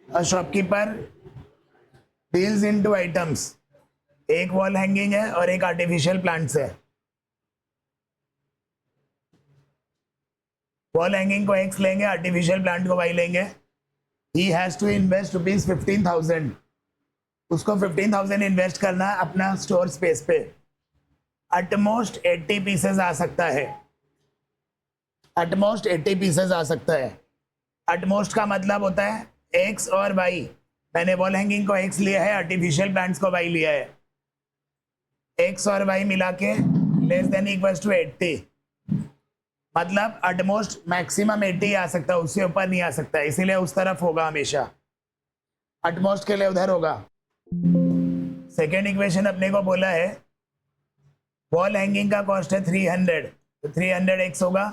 A shopkeeper deals in two items. एक wall hanging है और एक आर्टिफिशियल प्लांट्स है. वॉल हैंगिंग को एक्स लेंगे, आर्टिफिशियल प्लांट को वाई लेंगे. He has to invest rupees 15,000. उसको 15,000 इन्वेस्ट करना है अपना स्टोर स्पेस पे. एटमोस्ट 80 पीसेस आ सकता है. एटमोस्ट 80 पीसेस आ सकता है. एटमोस्ट का मतलब होता है एक्स और वाई. मैंने वॉल हैंगिंग को एक्स लिया है, आर्टिफिशियल प्लांट्स को वाई लिया है. एक्स और वाई मिला के लेस देन इक्वल्स टू 80. मतलब एटमोस्ट मैक्सिमम 80 आ सकता है, उससे ऊपर नहीं आ सकता है, इसीलिए उस तरफ होगा हमेशा. एटमोस्ट के लिए उधर होगा. सेकेंड इक्वेशन अपने को बोला है वॉल हैंगिंग का कॉस्ट है 300, तो 300 एक्स होगा.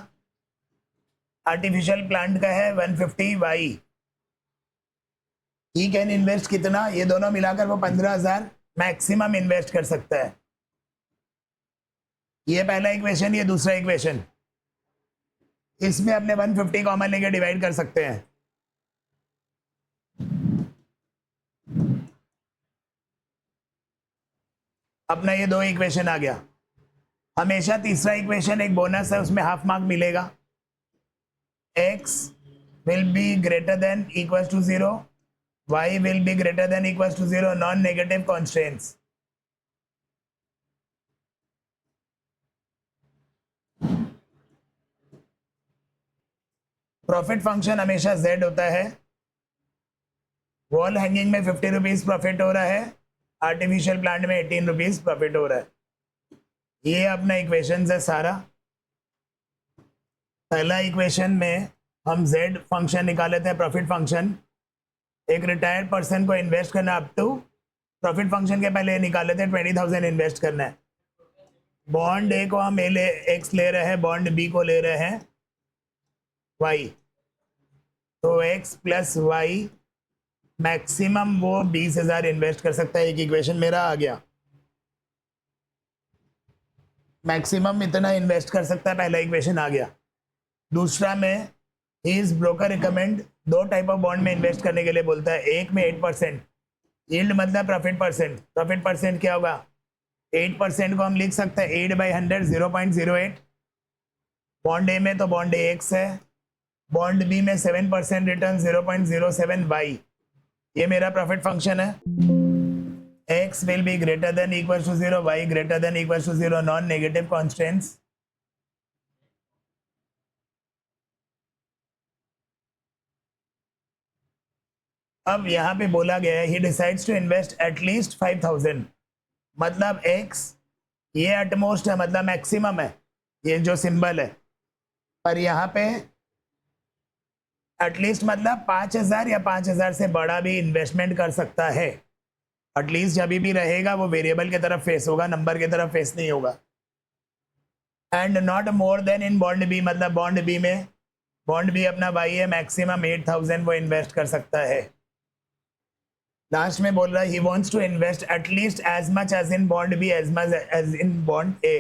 आर्टिफिशियल प्लांट का है 150 वाई. ही कैन इन्वेस्ट कितना, ये दोनों मिलाकर वो 15,000 मैक्सिमम इन्वेस्ट कर सकता है. ये पहला इक्वेशन, ये दूसरा इक्वेशन. इसमें अपने 150 कॉमन लेके डिवाइड कर सकते हैं. अपना ये दो इक्वेशन आ गया. हमेशा तीसरा इक्वेशन एक बोनस है, उसमें हाफ मार्क मिलेगा. x will be greater than equals to 0, y will be greater than equals to 0, non-negative constraints. Profit function हमेशा z होता है. वॉल हैंगिंग में 50 रुपीज प्रॉफिट हो रहा है, आर्टिफिशियल प्लांट में 18 रुपीज प्रॉफिट हो रहा है. ये अपना इक्वेशन है सारा. पहला इक्वेशन में हम z फंक्शन निकाल लेते हैं, प्रॉफिट फंक्शन. एक रिटायर्ड पर्सन को इन्वेस्ट करना अप टू, प्रॉफिट फंक्शन के पहले निकाल लेते हैं 20,000 इन्वेस्ट करना है. बॉन्ड ए को हम एक्स ले रहे हैं, बॉन्ड बी को ले रहे हैं वाई. तो एक्स प्लस वाई मैक्सिमम वो 20,000 इन्वेस्ट कर सकता है. एक इक्वेशन मेरा आ गया. मैक्सिमम इतना इन्वेस्ट कर सकता है, पहला इक्वेशन आ गया. दूसरा में इज ब्रोकर रिकमेंड दो टाइप ऑफ बॉन्ड में इन्वेस्ट करने के लिए बोलता है. एक में 8%, यील्ड मतलब प्रॉफिट परसेंट. प्रॉफिट परसेंट क्या होगा, 8% को हम लिख सकते हैं 8/100 0.08. बॉन्ड ए में तो बॉन्ड ए एक्स है, बॉन्ड बी में 7% रिटर्न 0.07 वाई. ये मेरा प्रॉफिट फंक्शन है. x will be greater than equals to 0, y greater than equals to 0, non-negative constraints. अब यहाँ पे बोला गया है he decides to invest at least 5,000. मतलब x ये एटमोस्ट है, मतलब मैक्सिमम है, ये जो सिंबल है. पर यहाँ पे एटलीस्ट मतलब 5,000 या 5,000 से बड़ा भी इन्वेस्टमेंट कर सकता है. एटलीस्ट जब भी रहेगा वो वेरिएबल की तरफ फेस होगा, नंबर की तरफ फेस नहीं होगा. And not more than in bond B, मतलब बॉन्ड बी में, बॉन्ड बी अपना वाई है, मैक्सिमम 8,000 वो इन्वेस्ट कर सकता है. लास्ट में बोल रहा है he wants to invest at least as much as in bond B as much as in bond A.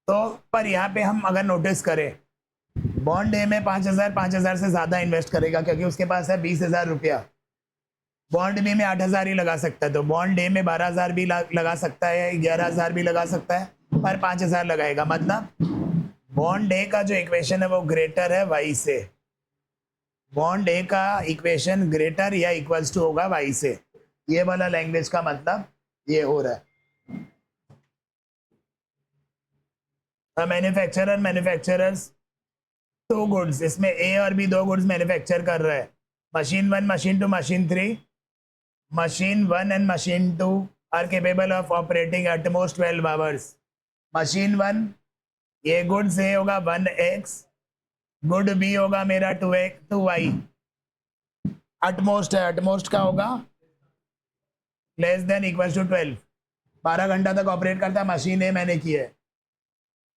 तो पर यहाँ पे हम अगर नोटिस करें, बॉन्ड ए में 5,000 से ज़्यादा इन्वेस्ट करेगा क्योंकि उसके पास है 20,000 रुपया. बॉन्ड बी में 8,000 ही लगा सकता है, तो बॉन्ड ए में 12,000 भी लगा सकता है, 11,000 भी लगा सकता है, पर 5,000 लगाएगा. मतलब बॉन्ड ए का जो इक्वेशन है वो ग्रेटर है वाई से. बॉन्ड ए का इक्वेशन ग्रेटर या इक्वल्स टू होगा वाई से. ये वाला लैंग्वेज का मतलब ये हो रहा है. मैन्युफैक्चरर्स टू गुड्स, इसमें ए और बी दो गुड्स मैन्युफैक्चर कर रहा है. Machine 1, machine 2, machine 3. Machine 1 and machine 2 are capable of operating at most 12 hours. Machine 1 ये गुड्स ए होगा 1x, गुड बी होगा मेरा 2y. एटमोस्ट है, एटमोस्ट का होगा लेस देन इक्वल टू 12. 12 घंटा तक ऑपरेट करता है. मशीन ए मैंने की है.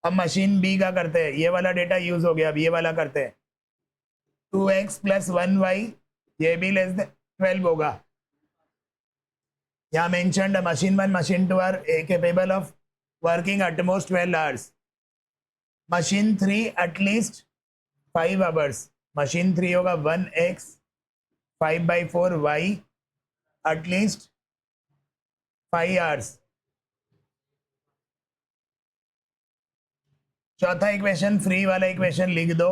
अब मशीन बी का करते हैं, ये वाला डेटा यूज हो गया, अब ये वाला करते हैं. 2x प्लस 1y, ये भी लेस देन 12 होगा. यहाँ mentioned machine 1, machine 2 are capable of working at most 12 hours. Machine 3 at least 5 hours, machine 3 होगा 1x 5/4 y एटलीस्ट 5 आवर्स। चौथा इक्वेशन फ्री वाला इक्वेशन लिख दो,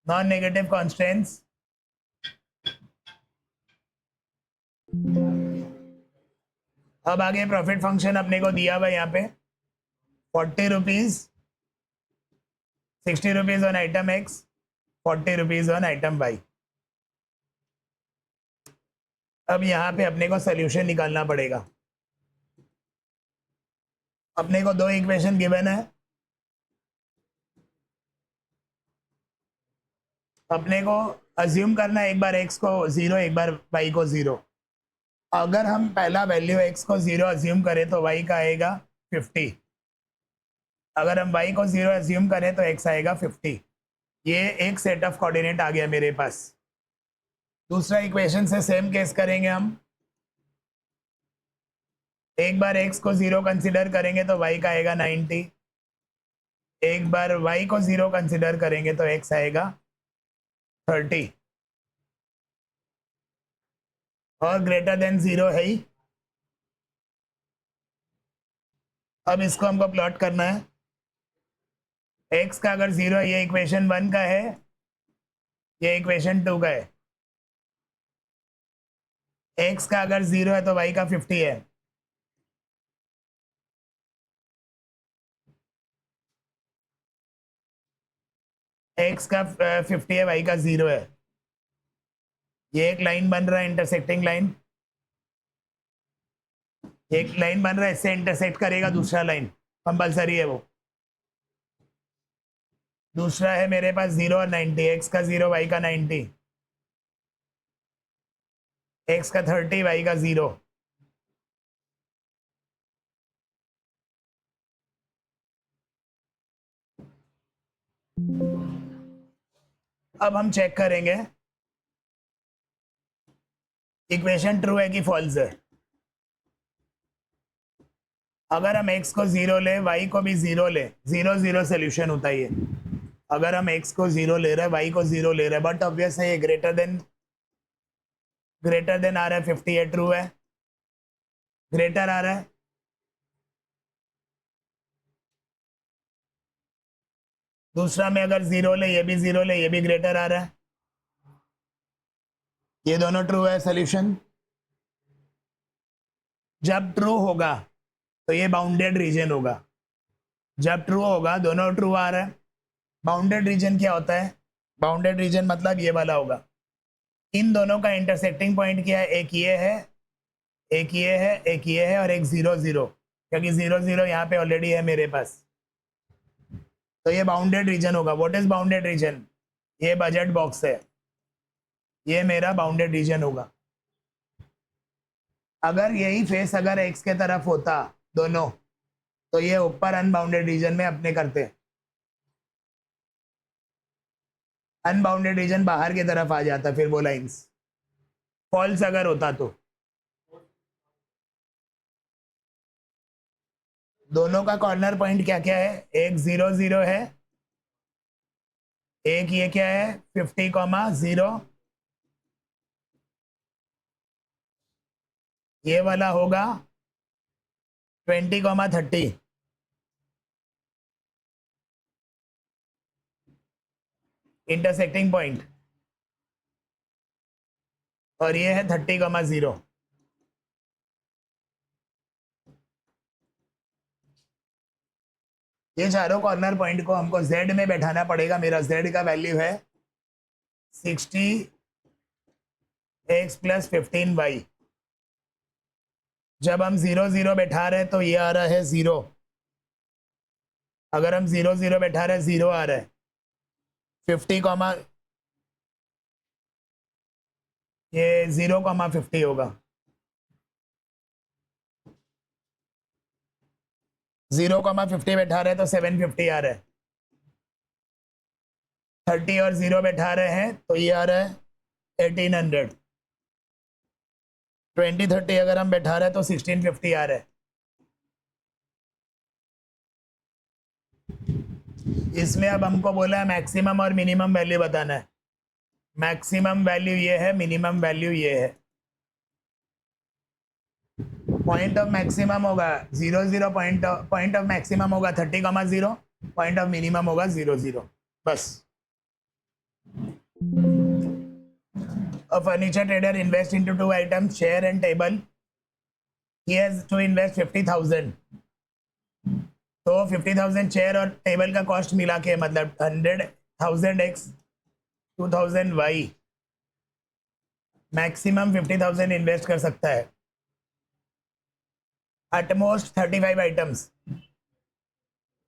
नॉन नेगेटिव कॉन्स्टेंट्स। अब आगे प्रॉफिट फंक्शन अपने को दिया हुआ यहाँ पे 40 rupees, 60 rupees on item X, 40 rupees on item Y. अब यहाँ पे अपने को सोल्यूशन निकालना पड़ेगा। अपने को दो इक्वेशन गिवन है, अपने को अज्यूम करना है एक बार x को 0, एक बार y को 0। अगर हम पहला वैल्यू x को 0 अज्यूम करें तो y का आएगा 50, अगर हम y को 0 अज्यूम करें तो x आएगा 50। ये एक सेट ऑफ कोऑर्डिनेट आ गया मेरे पास। दूसरा इक्वेशन से सेम केस करेंगे हम, एक बार x को 0 कंसिडर करेंगे तो y का आएगा 90, एक बार y को 0 कंसिडर करेंगे तो x आएगा 30 और ग्रेटर देन 0 है ही। अब इसको हमको प्लॉट करना है, x का अगर 0 है, ये इक्वेशन 1 का है, ये इक्वेशन 2 का है। x का अगर 0 है तो y का 50 है, x का 50 है, y का 0 है। ये एक लाइन बन रहा है, इंटरसेक्टिंग लाइन, एक लाइन बन रहा है, इससे इंटरसेक्ट करेगा दूसरा लाइन, कंपलसरी है वो। दूसरा है मेरे पास 0 और 90, x का 0 y का 90, x का 30 y का 0। अब हम चेक करेंगे इक्वेशन ट्रू है कि फॉल्स है। अगर हम x को 0 ले, y को भी 0 ले, 0 0 सोल्यूशन होता है ये। अगर हम x को 0 ले रहे हैं, y को 0 ले रहे हैं, बट ऑब्वियस है ये ग्रेटर देन आ रहा है 50, ये ट्रू है, ग्रेटर आ रहा है। दूसरा में अगर 0 ले, ये भी 0 ले, ये भी ग्रेटर आ रहा है, ये दोनों ट्रू है, सोल्यूशन। जब ट्रू होगा तो ये बाउंडेड रीजन होगा, जब ट्रू होगा दोनों ट्रू आ रहा है। बाउंडेड रीजन क्या होता है? बाउंडेड रीजन मतलब ये वाला होगा, इन दोनों का इंटरसेक्टिंग पॉइंट क्या है, एक ये है, एक ये है, एक ये है और एक 0 0, क्योंकि 0 0 यहाँ पे ऑलरेडी है मेरे पास, तो ये बाउंडेड रीजन होगा। What is bounded reason? ये बजट बॉक्स है, ये मेरा बाउंडेड रीजन होगा। अगर यही फेस अगर एक्स के तरफ होता दोनों, तो ये ऊपर अनबाउंडेड रीजन में अपने करते, अनबाउंडेड रीजन बाहर की तरफ आ जाता, फिर वो लाइंस फॉल्स अगर होता तो। दोनों का कॉर्नर पॉइंट क्या क्या है? एक 0 0 है, एक ये क्या है 50,0, ये वाला होगा 20,30, इंटरसेक्टिंग पॉइंट, और ये है 30,0। ये चारों कॉर्नर पॉइंट को हमको z में बैठाना पड़ेगा। मेरा z का वैल्यू है 60x + 15y। जब हम 0 0 बैठा रहे हैं तो ये आ रहा है 0, अगर हम 0 0 बैठा रहे हैं 0 आ रहा है, 50, ये 0,50 होगा, 0,50 बैठा रहे हैं तो 750 आ रहा है, 30 और 0 बैठा रहे हैं तो ये आ रहा है 1800, 20 30 अगर हम बैठा रहे हैं तो 1650 आ रहा है। इसमें अब हमको बोला है मैक्सिमम और मिनिमम वैल्यू बताना है। मैक्सिमम वैल्यू ये है, मिनिमम वैल्यू ये है। पॉइंट ऑफ मैक्सिमम होगा 0 0, पॉइंट ऑफ मैक्सिमम होगा 30,0, पॉइंट ऑफ मिनिमम होगा 0 0। बस। A furniture trader invests into 2 items, chair and table. He has to invest 50,000. तो 50,000 चेयर और टेबल का कॉस्ट मिला के मतलब 100,000 x 2,000 y, मैक्सिमम 50,000 इन्वेस्ट कर सकता है। एटमोस्ट 35 आइटम्स,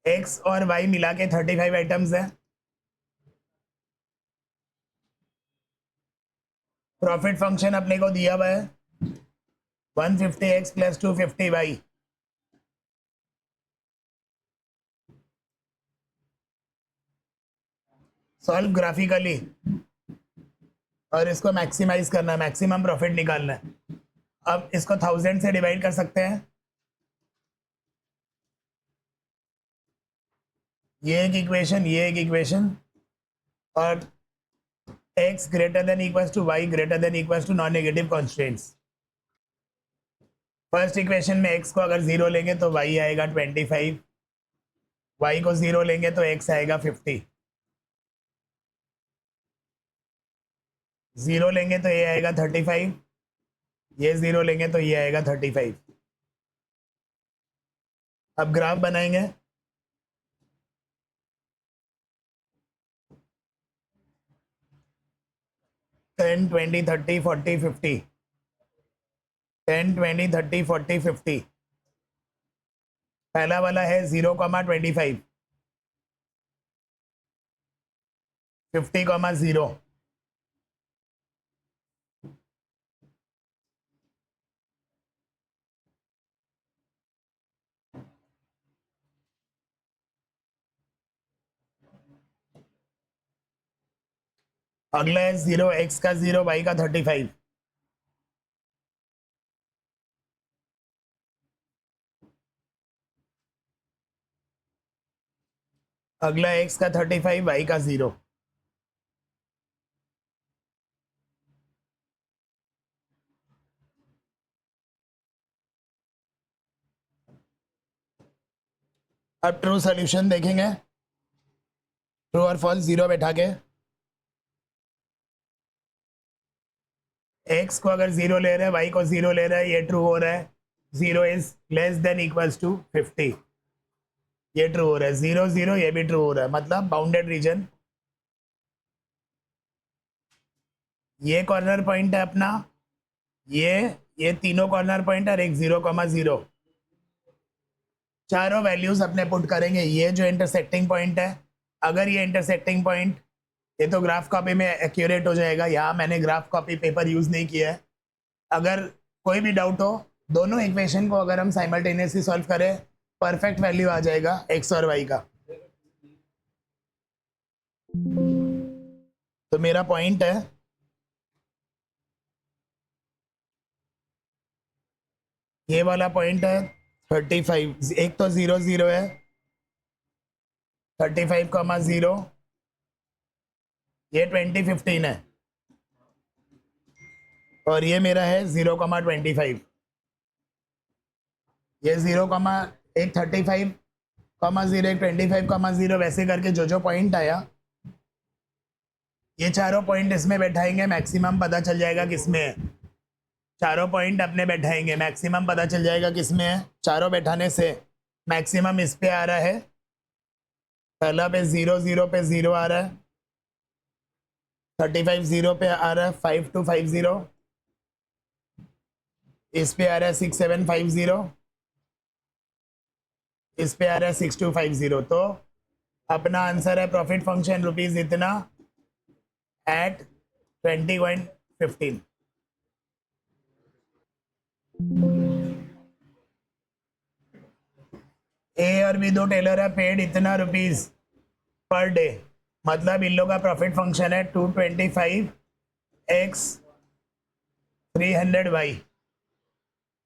x और y मिला के 35 आइटम्स है। प्रॉफिट फंक्शन अपने को दिया हुआ है 150x + 250y। सॉल्व ग्राफिकली और इसको मैक्सिमाइज करना है, मैक्सिमम प्रॉफिट निकालना है। अब इसको 1000 से डिवाइड कर सकते हैं। ये एक इक्वेशन, ये एक इक्वेशन, और x greater than equals to y greater than equals to non negative constants. First equation में x को अगर 0 लेंगे तो y आएगा 25, y को 0 लेंगे तो x आएगा 50, 0 लेंगे तो ये आएगा 35, ये 0 लेंगे तो ये आएगा 35। अब ग्राफ बनाएंगे। टेन 20 30 40 50, 10 20 30 40 50। पहला वाला है 0,25, 50,0। अगला है 0 x का 0 y का 35। अगला x का 35 y का 0। अब ट्रू सॉल्यूशन देखेंगे, ट्रू और फॉल्स 0 बैठा के। x को अगर 0 ले रहे हैं, y को 0 ले रहे हैं, ये ट्रू हो रहा है। 0 is less than equals to 50, ये ट्रू हो रहा है। 0 0 ये भी ट्रू हो रहा है, मतलब बाउंडेड रीजन। ये कॉर्नर पॉइंट है अपना, ये तीनों कॉर्नर पॉइंट और एक 0,0। चारों वैल्यूज अपने पुट करेंगे। ये जो इंटरसेक्टिंग पॉइंट है, अगर ये इंटरसेक्टिंग पॉइंट, ये तो ग्राफ कॉपी में एक्यूरेट हो जाएगा, यहाँ मैंने ग्राफ कॉपी पेपर यूज नहीं किया है। अगर कोई भी डाउट हो, दोनों इक्वेशन को अगर हम साइमल्टेनियसली सॉल्व करें, परफेक्ट वैल्यू आ जाएगा x और y का। तो मेरा पॉइंट है, ये वाला पॉइंट है 35। एक तो 0 0 है, 35,0, ये 2015 है, और ये मेरा है 0,25। ये 0, एक 35,0, एक 25,0, वैसे करके जो पॉइंट आया, ये चारों पॉइंट इसमें बैठाएंगे, मैक्सिमम पता चल जाएगा किसमें है। चारों पॉइंट अपने बैठाएंगे, मैक्सिमम पता चल जाएगा किसमें है। चारों बैठाने से मैक्सिमम इस पे आ रहा है, पहला पे 0 0 पे 0 आ रहा है, 35 0 पे आ रहा है 5250, इस पे आ रहा है 6750, इस पे आ रहा है 6250। तो अपना आंसर है प्रॉफिट फंक्शन रुपीज इतना एट 20.15। ए और बी दो टेलर है, पेड इतना रुपीज पर डे, मतलब इन लोग का प्रॉफिट फंक्शन है 225x 300y।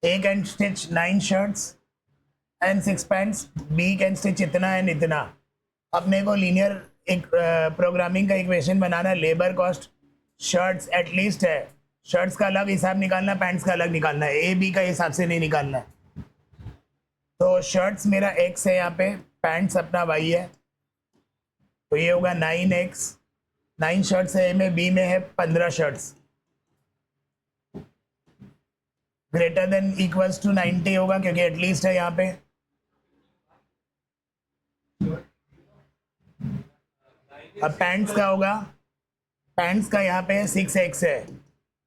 A can stitch 9 shirts and 6 pants, B can stitch इतना एंड इतना। अपने को लीनियर एक प्रोग्रामिंग का इक्वेशन बनाना है। लेबर कॉस्ट शर्ट्स एटलीस्ट है, शर्ट्स का अलग हिसाब निकालना है, पैंट्स का अलग निकालना है, ए बी का हिसाब से नहीं निकालना है। तो शर्ट्स मेरा एक्स है यहाँ पे, पैंट्स अपना वाई है, तो ये होगा 9x। 9 शर्ट्स है ए में, बी में है 15 shirts. Greater than equals to 90 होगा क्योंकि एटलीस्ट है यहाँ पे। अब पैंट्स का होगा, पैंट्स का यहाँ पे 6x है,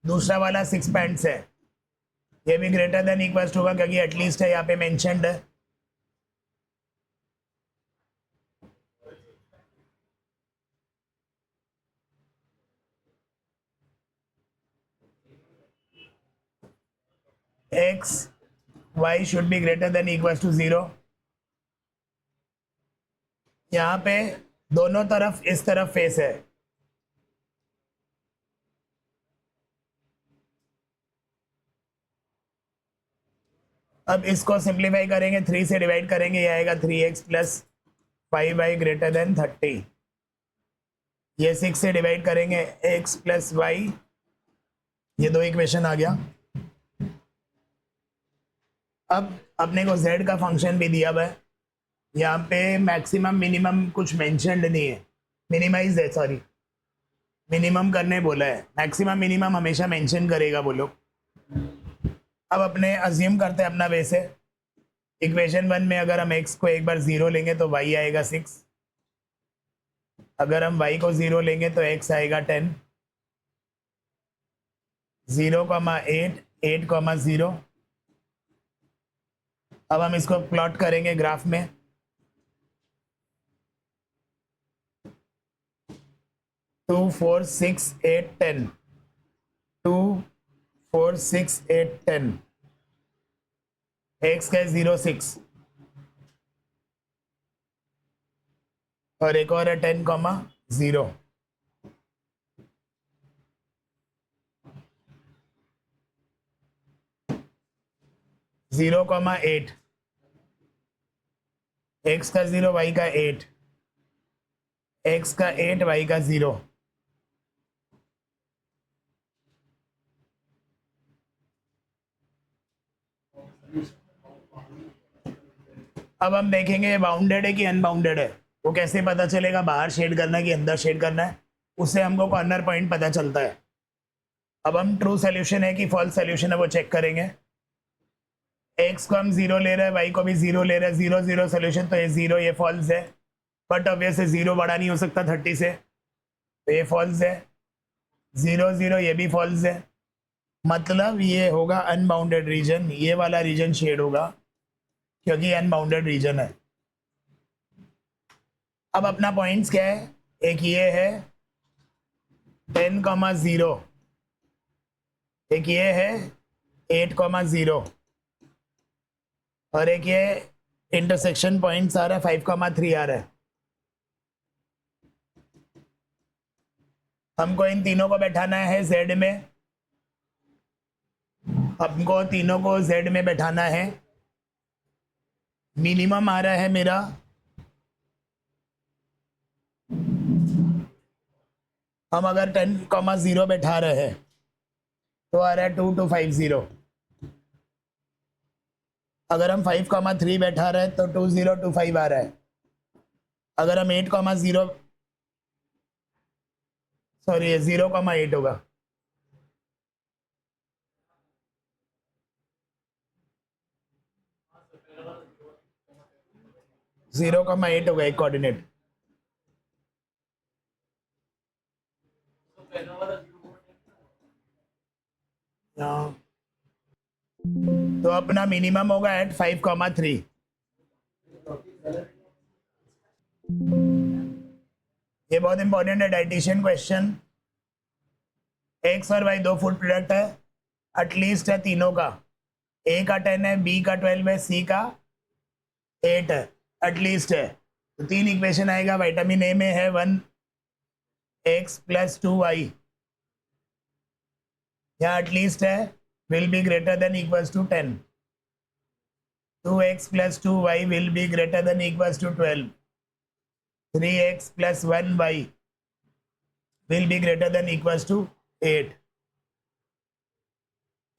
दूसरा वाला 6 पैंट्स है, ये भी ग्रेटर देन इक्वल्स होगा क्योंकि एटलीस्ट है यहाँ पे मेंशन्ड है। x y should be greater than equals to 0। यहाँ पे दोनों तरफ इस तरफ फेस है, अब इसको सिंप्लीफाई करेंगे, 3 से डिवाइड करेंगे, ये आएगा 3x plus 5y greater than 30। ये 6 से डिवाइड करेंगे, x प्लस वाई, ये दो इक्वेशन आ गया। अब अपने को z का फंक्शन भी दिया हुआ है, यहाँ पे मैक्सिमम मिनिमम कुछ मेंशन्ड नहीं है, मिनिमाइज है, सॉरी मिनिमम करने बोला है, मैक्सिमम मिनिमम हमेशा मेंशन करेगा वो लोग। अब अपने अज्यूम करते हैं अपना वैसे, इक्वेशन 1 में अगर हम x को एक बार 0 लेंगे तो y आएगा 6, अगर हम y को 0 लेंगे तो x आएगा 10, 0,8, 8,0। अब हम इसको प्लॉट करेंगे ग्राफ में, टू 4 6 8 10, 2 4 6 8 10, एक्स का 0 6 और एक और है 10,0, 0,8, एक्स का 0 वाई का 8, एक्स का 8 वाई का 0। अब हम देखेंगे बाउंडेड है कि अनबाउंडेड है, वो कैसे पता चलेगा, बाहर शेड करना है कि अंदर शेड करना है, उससे हमको कॉर्नर पॉइंट पता चलता है। अब हम ट्रू सोल्यूशन है कि फॉल्स सोल्यूशन है वो चेक करेंगे। एक्स को हम 0 ले रहे हैं, वाई को भी 0 ले रहे हैं, 0 0 सोल्यूशन, तो ये 0 ये फॉल्स है, बट ऑब्वियसली 0 बड़ा नहीं हो सकता 30 से, तो ये फॉल्स है, 0 0 ये भी फॉल्स है, मतलब ये होगा अनबाउंडेड रीजन, ये वाला रीजन शेड होगा क्योंकि अनबाउंडेड रीजन है। अब अपना पॉइंट्स क्या है, एक ये है 10,0, एक ये है 8,0 और एक ये इंटरसेक्शन पॉइंट्स आ रहा है 5,3 आ रहा है। हमको इन तीनों को बैठाना है z में, हमको तीनों को z में बैठाना है। मिनिमम आ रहा है मेरा हम अगर 10,0 बैठा रहे हैं तो आ रहा है 2250, अगर हम 5,3 बैठा रहे हैं तो 2025 आ रहा है, अगर हम 8,0 सॉरी 0,8 होगा, जीरो का 8 होगा एक कोऑर्डिनेट। तो अपना मिनिमम होगा एट 5,3। ये बहुत इंपॉर्टेंट है, डाइटिशियन क्वेश्चन। एक्स और वाई दो फूड प्रोडक्ट है, एटलीस्ट है तीनों का, ए का 10 है, बी का 12 है, सी का 8 है, एटलीस्ट है। तो 3 इक्वेशन आएगा, विटामिन ए में है 1x प्लस 2y, यहाँ एटलीस्ट है will be greater than equals to 10, 2x plus 2y will be greater than equals to 12, 3x plus 1y will be greater than equals to 8.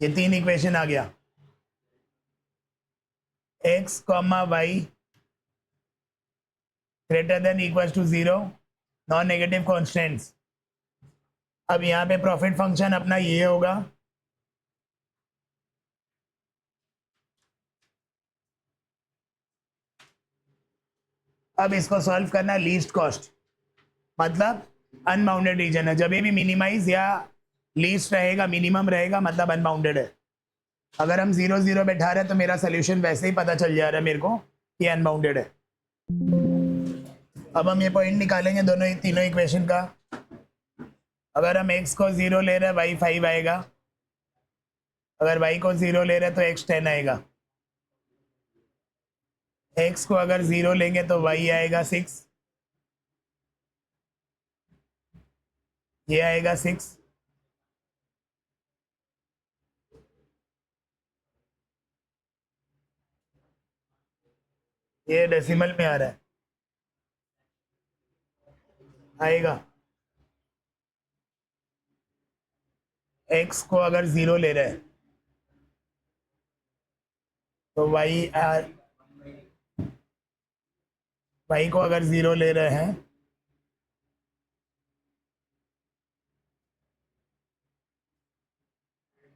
ये 3 equation आ गया. x comma y greater than equals to 0, non negative constants. अब यहाँ पे profit function अपना ये होगा, अब इसको सॉल्व करना लीस्ट कॉस्ट, मतलब अनबाउंडेड रीजन है. जब भी मिनिमाइज या लीस्ट रहेगा, मिनिमम रहेगा, मतलब अनबाउंडेड है. अगर हम 0 0 बैठा रहे हैं तो मेरा सोल्यूशन वैसे ही पता चल जा रहा है मेरे को कि अनबाउंडेड है. अब हम ये पॉइंट निकालेंगे दोनों तीनों इक्वेशन का. अगर हम x को 0 ले रहे हैं y 5 आएगा, अगर y को 0 ले रहे हैं तो x 10 आएगा. x को अगर 0 लेंगे तो y आएगा 6, ये आएगा 6. ये डेसिमल में आ रहा है, आएगा. x को अगर 0 ले रहे हैं तो y को अगर 0 ले रहे हैं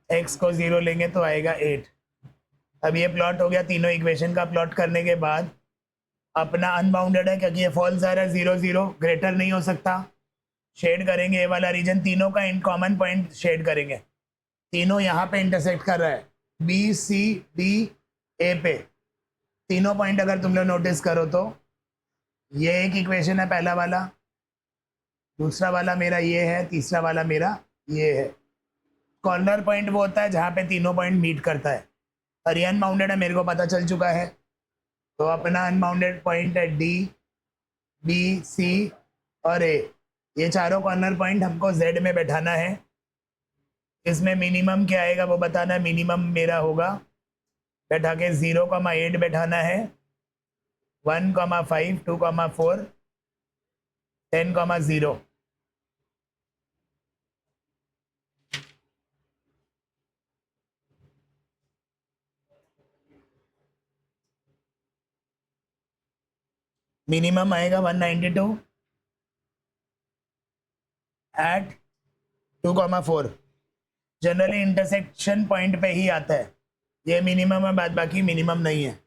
x को 0 लेंगे तो आएगा 8. अब ये प्लॉट हो गया तीनों इक्वेशन का. प्लॉट करने के बाद अपना अनबाउंडेड है क्योंकि ये फॉल्स आ रहा है, 0 0 ग्रेटर नहीं हो सकता. शेड करेंगे ये वाला रीजन, तीनों का इन कॉमन पॉइंट शेड करेंगे. तीनों यहाँ पे इंटरसेक्ट कर रहा है, बी सी डी ए पे. तीनों पॉइंट अगर तुम लोग नोटिस करो तो ये एक इक्वेशन है पहला वाला, दूसरा वाला मेरा ये है, तीसरा वाला मेरा ये है. कॉर्नर पॉइंट वो होता है जहाँ पे तीनों पॉइंट मीट करता है. और ये अनबाउंडेड है, मेरे को पता चल चुका है. तो अपना अनबाउंडेड पॉइंट है डी, बी, सी और ए. ये चारों कॉर्नर पॉइंट हमको जेड में बैठाना है. इसमें मिनिमम क्या आएगा वो बताना है. मिनिमम मेरा होगा बैठा के 0,8 बैठाना है, 1,5, 2,4, 10,0. मिनिमम आएगा 192 एट 2,4. जनरली इंटरसेक्शन पॉइंट पे ही आता है. ये मिनिमम है, बाद बाकी मिनिमम नहीं है.